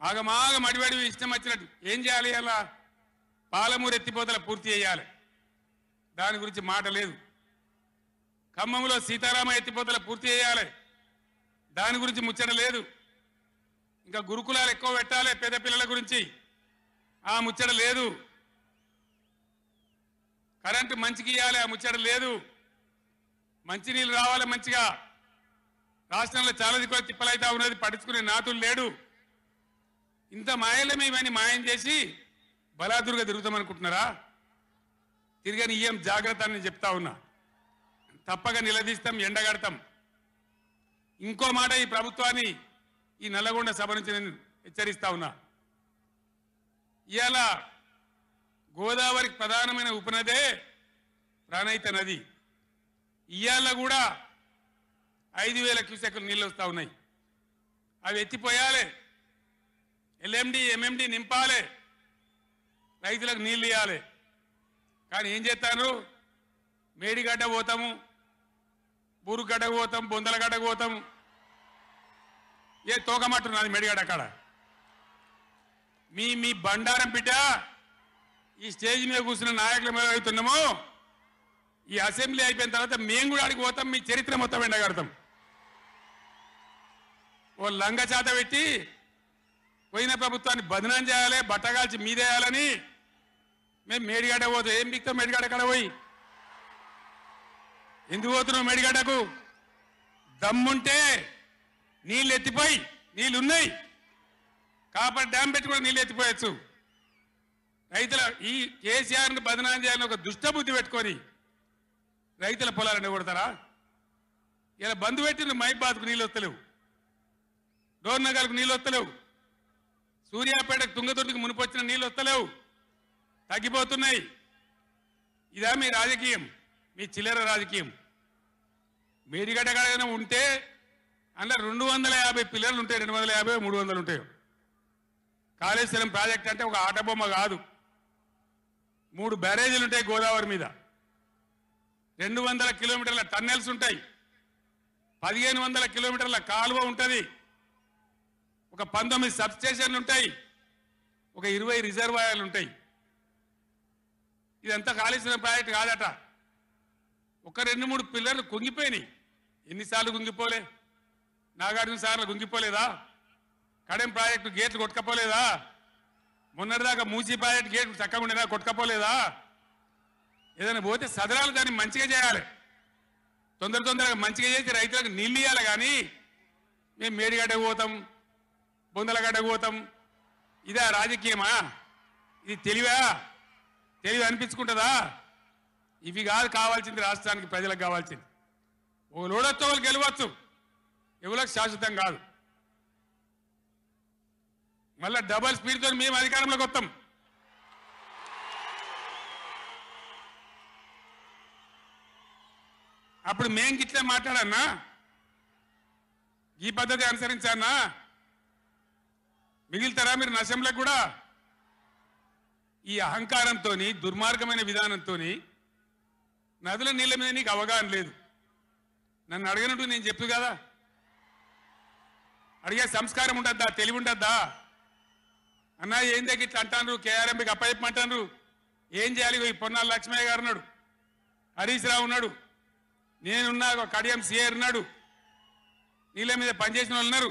ఆగమాగం అడివడివి ఇష్టం వచ్చినట్టు ఏం చేయాలి? అలా పాలమూరు ఎత్తిపోతల పూర్తి చేయాలి, దాని గురించి మాట లేదు. ఖమ్మంలో సీతారామ ఎత్తిపోతల పూర్తి చేయాలి, దాని గురించి ముచ్చట లేదు. ఇంకా గురుకులాలు ఎక్కువ పెట్టాలి పేద పిల్లల గురించి, ఆ ముచ్చట లేదు. కరెంటు మంచిగా ఇవ్వాలి, ఆ ముచ్చట లేదు. మంచినీళ్ళు రావాలి మంచిగా. రాష్ట్రంలో చాలా దిక్కులు తిప్పలైతా ఉన్నది, పట్టించుకునే నాతులు లేడు. ఇంత మాయలమే ఇవన్నీ మాయం చేసి బలాదురుగా తిరుగుతామనుకుంటున్నారా? తిరగని ఏం జాగ్రత్త అని చెప్తా ఉన్నా. తప్పక నిలదీస్తాం, ఎండగడతాం. ఇంకో మాట, ఈ ప్రభుత్వాన్ని ఈ నల్లగొండ సభ నుంచి నేను హెచ్చరిస్తా ఉన్నా. ఇవాళ గోదావరికి ప్రధానమైన ఉపనదే ప్రాణహిత నది. ఇవాళ కూడా 5,000 క్యూసెక్లు నీళ్ళు వస్తూ ఉన్నాయి. అవి ఎత్తిపోయాలి, ఎల్ఎండి ఎంఎండి నింపాలి, రైతులకు నీళ్ళు ఇవ్వాలి. కానీ ఏం చేస్తాను? మేడిగడ్డ పోతాము, బూరుగడ్డకు పోతాం, బొందలగడ్డకు పోతాము. ఏ తోకమట్టున్నది మేడిగడ్డ అక్కడ. మీ బండారం బిడ్డ ఈ స్టేజ్ మీద కూర్చున్న నాయకుల మీద అవుతున్నాము. ఈ అసెంబ్లీ అయిపోయిన తర్వాత మేము కూడా అడిగి పోతాం, మీ చరిత్ర మొత్తం ఎండగడతాం. ఓ లంగ చేత పెట్టి పోయిన ప్రభుత్వాన్ని బదనాం చేయాలి, బట్టగాల్చి మీదేయాలని మేము మేడిగడ్డ పోతాం. ఏం దిక్తాం మేడిగడ్డ అక్కడ పోయి? ఎందుకు పోతున్నావు మేడిగడ్డకు? దమ్ముంటే నీళ్ళు ఎత్తిపోయి, నీళ్ళున్నాయి, కాపర్ డ్యామ్ పెట్టి కూడా నీళ్ళు ఎత్తిపోయచ్చు. రైతుల ఈ కేసీఆర్ని బదనాం చేయాలని ఒక దుష్టబుద్ధి పెట్టుకొని రైతుల పొలాలను కొడతారా? ఇలా బంధు పెట్టిన మైబాద్కు నీళ్ళు వస్తలేవు, డోర్నగర్కు నీళ్ళు వస్తలేవు, సూర్యాపేటకు తుంగతుర్తికి మునిపొచ్చిన నీళ్ళు వస్తలేవు, తగ్గిపోతున్నాయి. ఇదా మీ రాజకీయం? మీ చిల్లర రాజకీయం. మేడిగడ్డ కాడైనా ఉంటే అందులో 250 పిల్లర్లు ఉంటాయి, 250, 300 ఉంటాయి. కాళేశ్వరం ప్రాజెక్ట్ అంటే ఒక ఆట బొమ్మ కాదు. 3 బ్యారేజీలు ఉంటాయి గోదావరి మీద, 200 కిలోమీటర్ల టన్నెల్స్ ఉంటాయి, 1500 కిలోమీటర్ల కాలువ ఉంటుంది, ఒక 19 సబ్స్టేషన్లు ఉంటాయి, ఒక 20 రిజర్వాయర్లు ఉంటాయి. ఇదంతా కాళేశ్వరం ప్రాజెక్ట్ కాదట. ఒక 2-3 పిల్లర్లు కుంగిపోయినాయి. ఎన్నిసార్లు కుంగిపోలే? నాగార్జున సార్లు కుంగిపోలేదా? కడెం ప్రాజెక్టు గేట్లు కొట్టుకపోలేదా? మొన్నటిదాకా మూసీ ప్రాజెక్టు గేట్లు చక్కగా ఉండేదా? కొట్టుకపోలేదా? ఏదైనా పోతే సదరాలు దాన్ని మంచిగా చేయాలి, తొందరగా మంచిగా చేసి రైతులకు నీళ్ళు ఇవ్వాలి. కానీ మేము మేడిగడ్డకు పోతాం, బొందలగడ్డకు పోతాం. ఇదా రాజకీయమా? ఇది తెలివా? తెలివి అనిపించుకుంటుందా? ఇవి కాదు కావాల్సింది, రాష్ట్రానికి ప్రజలకు కావాల్సింది. ఓ లోడొచ్చో వాళ్ళు గెలవచ్చు, ఎవరికి శాశ్వతం కాదు. మళ్ళా డబల్ స్పీడ్తో మేము అధికారంలోకి వస్తాం. అప్పుడు మేం గిట్లే మాట్లాడన్నా, ఈ పద్ధతి అనుసరించానా? మిగిలితారా మీరు అసెంబ్లీకి కూడా? ఈ అహంకారంతో, దుర్మార్గమైన విధానంతో నదుల నీళ్ళ మీద నీకు అవగాహన లేదు. నన్ను అడగనట్టు నేను చెప్పు కదా, అడిగే సంస్కారం ఉంటుందా? తెలివి ఉంటుందా? అన్నా ఏం దగ్గర ఇట్లా అంటాను, కేఆర్ఎంకి అప్పచెప్పమంటాను, ఏం చేయాలి? ఈ పొన్నాల లక్ష్మయ్య గారు ఉన్నాడు, హరీష్ రావు ఉన్నాడు, నేనున్నా, కడియం సిఆర్ ఉన్నాడు, నీళ్ళ మీద పనిచేసిన వాళ్ళు ఉన్నారు.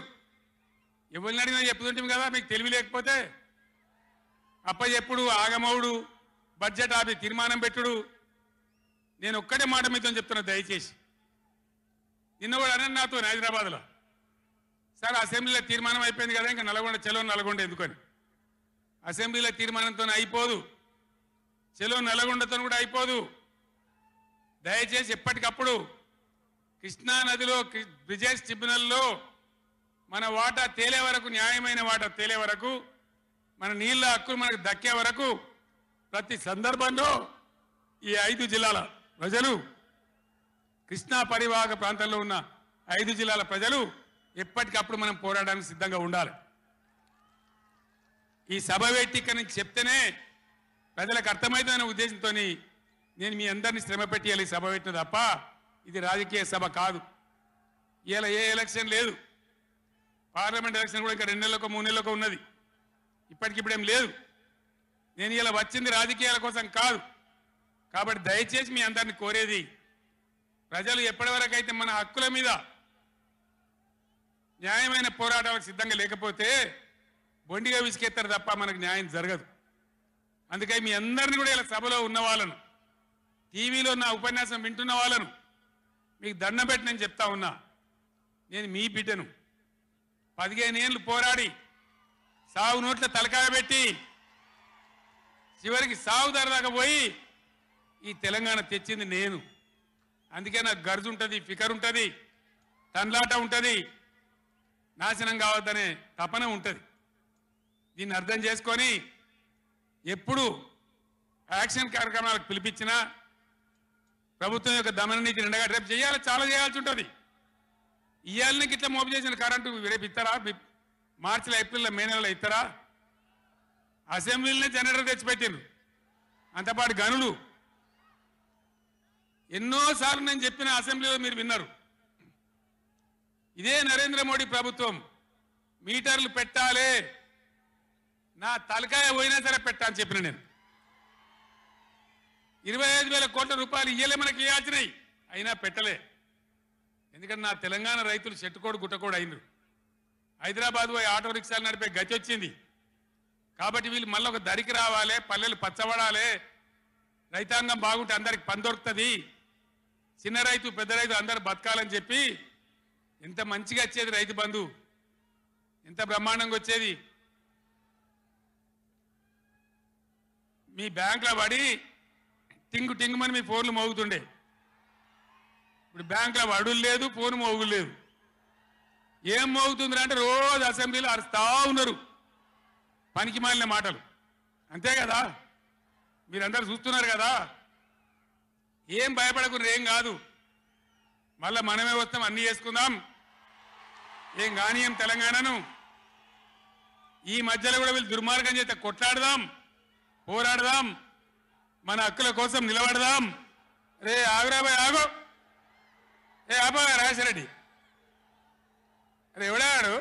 ఎవరిని అడిగినా చెప్తుంటాం కదా. మీకు తెలివి లేకపోతే అప్పచెప్పుడు, ఆగమవుడు, బడ్జెట్ ఆపి తీర్మానం పెట్టుడు. నేను ఒక్కటే మాట మీతో చెప్తున్నా, దయచేసి. నిన్న కూడా అన్నాను నాతో హైదరాబాద్లో, సార్ అసెంబ్లీలో తీర్మానం అయిపోయింది కదా ఇంకా నల్గొండ చలో నల్గొండ ఎందుకని అసెంబ్లీలో తీర్మానంతో అయిపోదు చలో నల్గొండతో కూడా అయిపోదు దయచేసి ఎప్పటికప్పుడు కృష్ణా నదిలో బ్రిజేష్ ట్రిబ్యునల్లో మన వాటా తేలే వరకు న్యాయమైన వాటా తేలే వరకు మన నీళ్ళ హక్కులు మనకు దక్కే వరకు ప్రతి సందర్భంలో ఈ 5 జిల్లాల ప్రజలు కృష్ణా పరివాహక ప్రాంతంలో ఉన్న 5 జిల్లాల ప్రజలు ఎప్పటికప్పుడు మనం పోరాడడానికి సిద్ధంగా ఉండాలి ఈ సభ వేదిక నుంచి చెప్తేనే ప్రజలకు అర్థమైందనే ఉద్దేశంతో నేను మీ అందరినీ శ్రమ పెట్టేయాలి సభ పెట్టిన తప్ప ఇది రాజకీయ సభ కాదు ఇలా ఏ ఎలక్షన్ లేదు పార్లమెంట్ ఎలక్షన్ కూడా ఇంకా 2 నెలలకు 3 నెలలకు ఉన్నది ఇప్పటికిప్పుడేం లేదు నేను ఇలా వచ్చింది రాజకీయాల కోసం కాదు కాబట్టి దయచేసి మీ అందరిని కోరేది ప్రజలు ఎప్పటివరకు అయితే మన హక్కుల మీద న్యాయమైన పోరాటాలకు సిద్ధంగా లేకపోతే బొండిగా విసికెత్తారు తప్ప మనకు న్యాయం జరగదు అందుకే మీ అందరిని కూడా ఇలా సభలో ఉన్న వాళ్ళను టీవీలో నా ఉపన్యాసం వింటున్న వాళ్ళను మీకు దండం పెట్టి నేను చెప్తా ఉన్నా నేను మీ బిడ్డను 15 ఏళ్ళు పోరాడి సాగు నోట్ల తలకాయ పెట్టి చివరికి సాగు ధరదాకా పోయి ఈ తెలంగాణ తెచ్చింది నేను అందుకే నాకు గర్జు ఉంటుంది ఫికర్ ఉంటుంది తన్లాట ఉంటుంది నాశనం కావద్దనే తపన ఉంటుంది దీన్ని అర్థం చేసుకొని ఎప్పుడు యాక్షన్ కార్యక్రమాలకు పిలిపించినా ప్రభుత్వం యొక్క దమన నీతిని ఎండగట్టి రేపు చేయాలి చాలా చేయాల్సి ఉంటుంది ఇవాళకి ఇట్లా మోబిలైజేషన్ కరెంటు రేపు ఇస్తారా మార్చిలో ఏప్రిల్లో మే నెలలో ఇస్తారా అసెంబ్లీలోనే జనరేటర్ తెచ్చిపెట్టిండ్రు అంతపాటు గనులు ఎన్నోసార్లు నేను చెప్పిన అసెంబ్లీలో మీరు విన్నారు ఇదే నరేంద్ర మోడీ ప్రభుత్వం మీటర్లు పెట్టాలి నా తలకాయ పోయినా సరే పెట్టాలని చెప్పిన నేను 25,000 కోట్ల రూపాయలు ఇయ్యలే మనకి ఇవ్వాల్సినాయి అయినా పెట్టలే ఎందుకంటే నా తెలంగాణ రైతులు చెట్టుకోడు గుట్టకోడు అయినరు హైదరాబాద్ పోయి ఆటో రిక్షాలు నడిపే గతి వచ్చింది కాబట్టి వీళ్ళు మళ్ళీ ఒక దరికి రావాలి పల్లెలు పచ్చబడాలి రైతాంగం బాగుంటే అందరికి పని దొరుకుతుంది చిన్న రైతు పెద్ద రైతు అందరు బతకాలని చెప్పి ఎంత మంచిగా వచ్చేది రైతు బంధు ఎంత బ్రహ్మాండంగా వచ్చేది మీ బ్యాంకులో పడి టింగు టింగుమని మీ ఫోన్లు మోగుతుండే ఇప్పుడు బ్యాంకులో వడులు లేదు ఫోన్ మోగులు లేదు ఏం మోగుతుందిరా అంటే రోజు అసెంబ్లీలో అరుస్తా ఉన్నారు పనికి మాలిన మాటలు అంతే కదా మీరందరూ చూస్తున్నారు కదా ఏం భయపడకుండా ఏం కాదు మళ్ళీ మనమే వస్తాం అన్నీ చేసుకుందాం ఏం కానీయం తెలంగాణను ఈ మధ్యలో కూడా వీళ్ళు దుర్మార్గం చేస్తే కొట్లాడదాం పోరాడదాం మన హక్కుల కోసం నిలబడదాం రే ఆగురాబాయ్ ఆగో ఏ ఆబా రాజశరెడ్డి అరే ఎవడాడు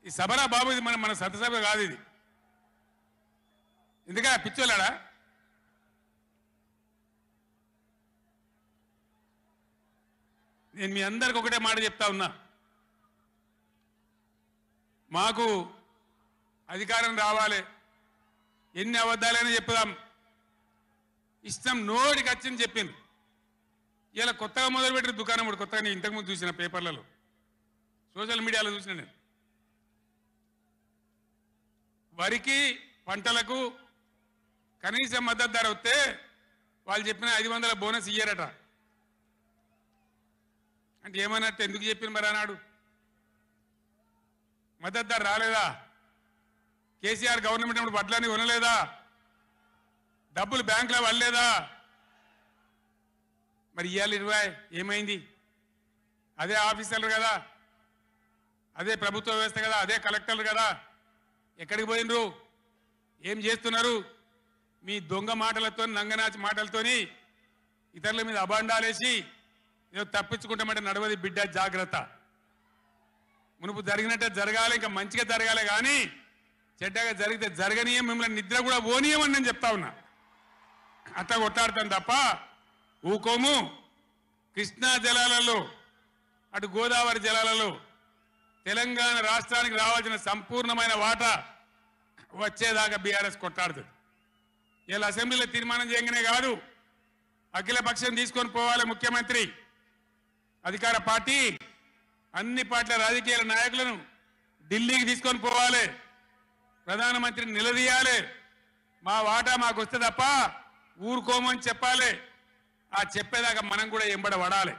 ఈ సభరా బాబు ఇది మన సభ కాదు ఇది ఎందుక పిచ్చోళ్ళాడా నేను మీ అందరికి ఒకటే మాట చెప్తా ఉన్నా మాకు అధికారం రావాలి ఎన్ని అబద్ధాలైనా చెప్పుదాం ఇష్టం నోటికి వచ్చింది చెప్పింది ఇలా కొత్తగా మొదలుపెట్టిన దుకాణం కూడా కొత్తగా నేను ఇంతకుముందు చూసిన పేపర్లలో సోషల్ మీడియాలో చూసిన నేను వరికి పంటలకు కనీస మద్దతు ధర వస్తే వాళ్ళు చెప్పిన 500 బోనస్ ఇయ్యారట అంటే ఏమన్నట్టు ఎందుకు చెప్పిన మరి అన్నాడు మద్దతు ధర రాలేదా కేసీఆర్ గవర్నమెంట్ అప్పుడు వడ్లని కొనలేదా డబ్బులు బ్యాంకులో పడలేదా మరి ఇవాళ 20 ఏమైంది అదే ఆఫీసర్లు కదా అదే ప్రభుత్వ వ్యవస్థ కదా అదే కలెక్టర్లు కదా ఎక్కడికి పోయినరు ఏం చేస్తున్నారు మీ దొంగ మాటలతో నంగనాచి మాటలతోని ఇతరుల మీద అబాండాలేసి ఏదో తప్పించుకుంటామంటే నడవది బిడ్డ జాగ్రత్త మునుపు జరిగినట్టే జరగాలి ఇంకా మంచిగా జరగాలి కానీ చెడ్డగా జరిగితే జరగనీయం మిమ్మల్ని నిద్ర కూడా పోనీయమని నేను చెప్తా ఉన్నా అట్లా కొట్లాడతాను తప్ప ఊకోము కృష్ణా జలాలలో అటు గోదావరి జలాలలో తెలంగాణ రాష్ట్రానికి రావాల్సిన సంపూర్ణమైన వాటా వచ్చేదాకా బీఆర్ఎస్ కొట్లాడుతుంది ఇలా అసెంబ్లీలో తీర్మానం చేయగానే కాదు అఖిల పక్షం తీసుకొని పోవాలి ముఖ్యమంత్రి అధికార పార్టీ అన్ని పార్టీల రాజకీయ నాయకులను ఢిల్లీకి తీసుకొని పోవాలి, ప్రధానమంత్రిని నిలదీయాలి, మా వాటా మాకు వస్తే తప్ప ఊరుకోమని చెప్పాలి. ఆ చెప్పేదాకా మనం కూడా ఎంబడ పడాలి.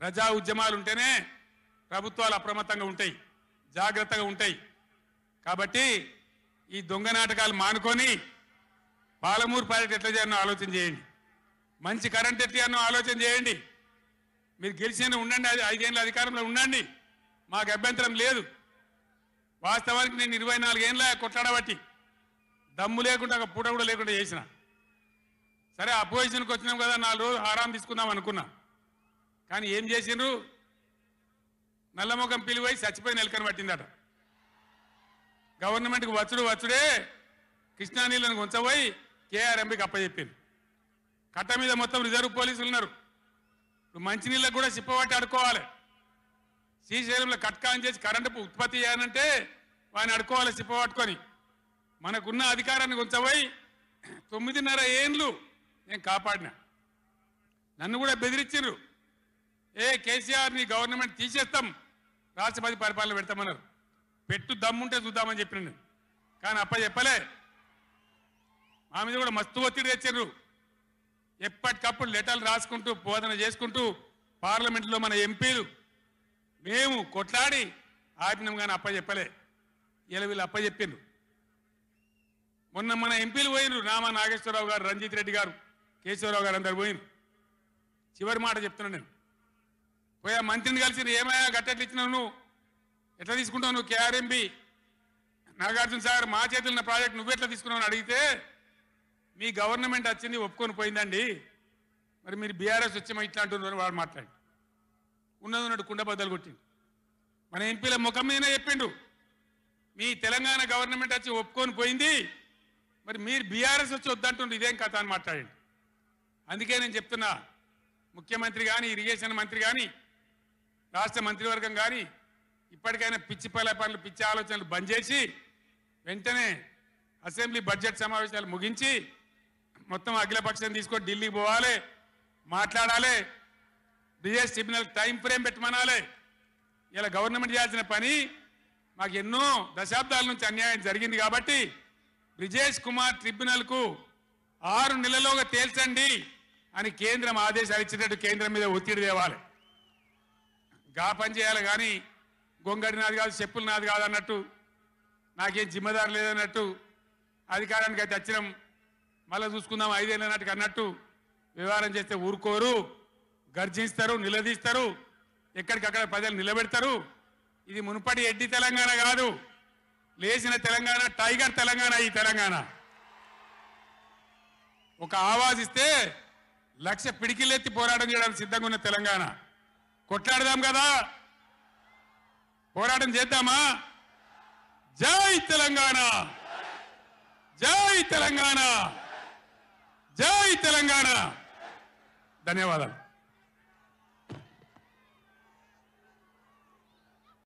ప్రజా ఉద్యమాలు ఉంటేనే ప్రభుత్వాలు అప్రమత్తంగా ఉంటాయి, జాగ్రత్తగా ఉంటాయి. కాబట్టి ఈ దొంగ నాటకాలు మానుకొని పాలమూరు ప్రాజెక్ట్ ఎట్లా చేయాలో ఆలోచన చేయండి, మంచి కరెంట్ ఎట్లా ఆలోచన చేయండి. మీరు గెలిచిన ఉండండి, 5 ఏళ్ళ అధికారంలో ఉండండి, మాకు అభ్యంతరం లేదు. వాస్తవానికి నేను 24 ఏళ్ళ కొట్లాడబట్టి దమ్ము లేకుండా ఒక పూట కూడా లేకుండా చేసిన. సరే అపోజిషన్కి వచ్చినాం కదా, 4 రోజులు ఆరాం తీసుకుందాం అనుకున్నా. కానీ ఏం చేసిండ్రు? నల్లముఖం పిలివై చచ్చిపోయి నెలకని పట్టిందట. గవర్నమెంట్కి వచ్చుడే కృష్ణా నీళ్ళను ఉంచబోయి కేఆర్ఎంబీకి అప్పచెప్పింది. కట్ట మీద మొత్తం రిజర్వ్ పోలీసులు ఉన్నారు. ఇప్పుడు మంచినీళ్ళకు కూడా సిప్పబట్టి అడుకోవాలి. శ్రీశైలంలో కట్కాన్ చేసి కరెంటు ఉత్పత్తి చేయాలంటే వాడిని అడుకోవాలి సిప్పబట్టుకొని. మనకున్న అధికారాన్ని ఉంచబోయి 9.5 ఏళ్ళు నేను కాపాడినా. నన్ను కూడా బెదిరించారు. కేసీఆర్ ని గవర్నమెంట్ తీసేస్తాం, రాష్ట్రపతి పరిపాలన పెడతామన్నారు. పెట్టు దమ్ముంటే చూద్దామని చెప్పిన నేను. కానీ చెప్పలే. మా మీద కూడా మస్తు ఒత్తిడి తెచ్చారు. ఎప్పటికప్పుడు లెటర్లు రాసుకుంటూ బోధన చేసుకుంటూ పార్లమెంట్లో మన ఎంపీలు మేము కొట్లాడి ఆపినాం. కానీ చెప్పలే. ఇలా వీళ్ళు చెప్పిండ్రు. మొన్న మన ఎంపీలు పోయినరు, రామా నాగేశ్వరరావు గారు, రంజిత్ రెడ్డి గారు, కేశవరావు గారు అందరు పోయినరు. చివరి మాట చెప్తున్నాను నేను. పోయా మంత్రిని కలిసి ఏమయ్యా గట్టెట్లు ఇచ్చినావు, నువ్వు ఎట్లా తీసుకుంటావు, నువ్వు కేఆర్ఎంబి నాగార్జున సాగర్ మా చేతులు ఉన్న ప్రాజెక్ట్ నువ్వెట్లా తీసుకున్నావు అని అడిగితే మీ గవర్నమెంట్ వచ్చింది ఒప్పుకొని పోయిందండి, మరి మీరు బీఆర్ఎస్ వచ్చి ఇట్లా అంటున్నారు వాడు మాట్లాడి ఉన్నది ఉన్నట్టు కుండ బద్దలు కొట్టిండు. మన ఎంపీల ముఖం మీదనే చెప్పిండు, మీ తెలంగాణ గవర్నమెంట్ వచ్చి ఒప్పుకొని పోయింది, మరి మీరు బీఆర్ఎస్ వచ్చి వద్దంటుండ్రు, ఇదేం కథ అని మాట్లాడండి. అందుకే నేను చెప్తున్నా, ముఖ్యమంత్రి కానీ, ఇరిగేషన్ మంత్రి కానీ, రాష్ట్ర మంత్రివర్గం కానీ ఇప్పటికైనా పిచ్చి పనులు, పిచ్చి ఆలోచనలు బంద్ చేసి వెంటనే అసెంబ్లీ బడ్జెట్ సమావేశాలు ముగించి మొత్తం అఖిలపక్షం తీసుకొని ఢిల్లీకి పోవాలి, మాట్లాడాలి, బిఎస్ ట్రిబ్యునల్ టైం ఫ్రేమ్ పెట్టమనాలి. ఇలా గవర్నమెంట్ చేయాల్సిన పని మాకు ఎన్నో దశాబ్దాల నుంచి అన్యాయం జరిగింది కాబట్టి బ్రిజేష్ కుమార్ ట్రిబ్యునల్కు 6 నెలల్లోగా తేల్చండి అని కేంద్రం ఆదేశాలు ఇచ్చినట్టు కేంద్రం మీద ఒత్తిడి తేవాలి. గా పని చేయాలి. కానీ గొంగడి నాది కాదు, చెప్పులు నాది కాదు అన్నట్టు, నాకేం జిమ్మదారు లేదన్నట్టు, అధికారానికి అయితే వచ్చినాం మళ్ళీ చూసుకుందాం 5 ఏళ్ళ నాటికి అన్నట్టు వ్యవహారం చేస్తే ఊరుకోరు, గర్జిస్తారు, నిలదీస్తారు, ఎక్కడికక్కడ ప్రజలు నిలబెడతారు. ఇది మునుపటి ఎడ్డి తెలంగాణ కాదు, లేచిన తెలంగాణ, టైగర్ తెలంగాణ. ఈ తెలంగాణ ఒక ఆవాజ్ ఇస్తే 1,00,000 పిడికిలెత్తి పోరాటం చేయడానికి సిద్ధంగా ఉన్న తెలంగాణ. కొట్లాడదాం కదా, పోరాటం చేద్దామా? జై తెలంగాణ, జై తెలంగాణ, జై తెలంగాణ. ధన్యవాదాలు.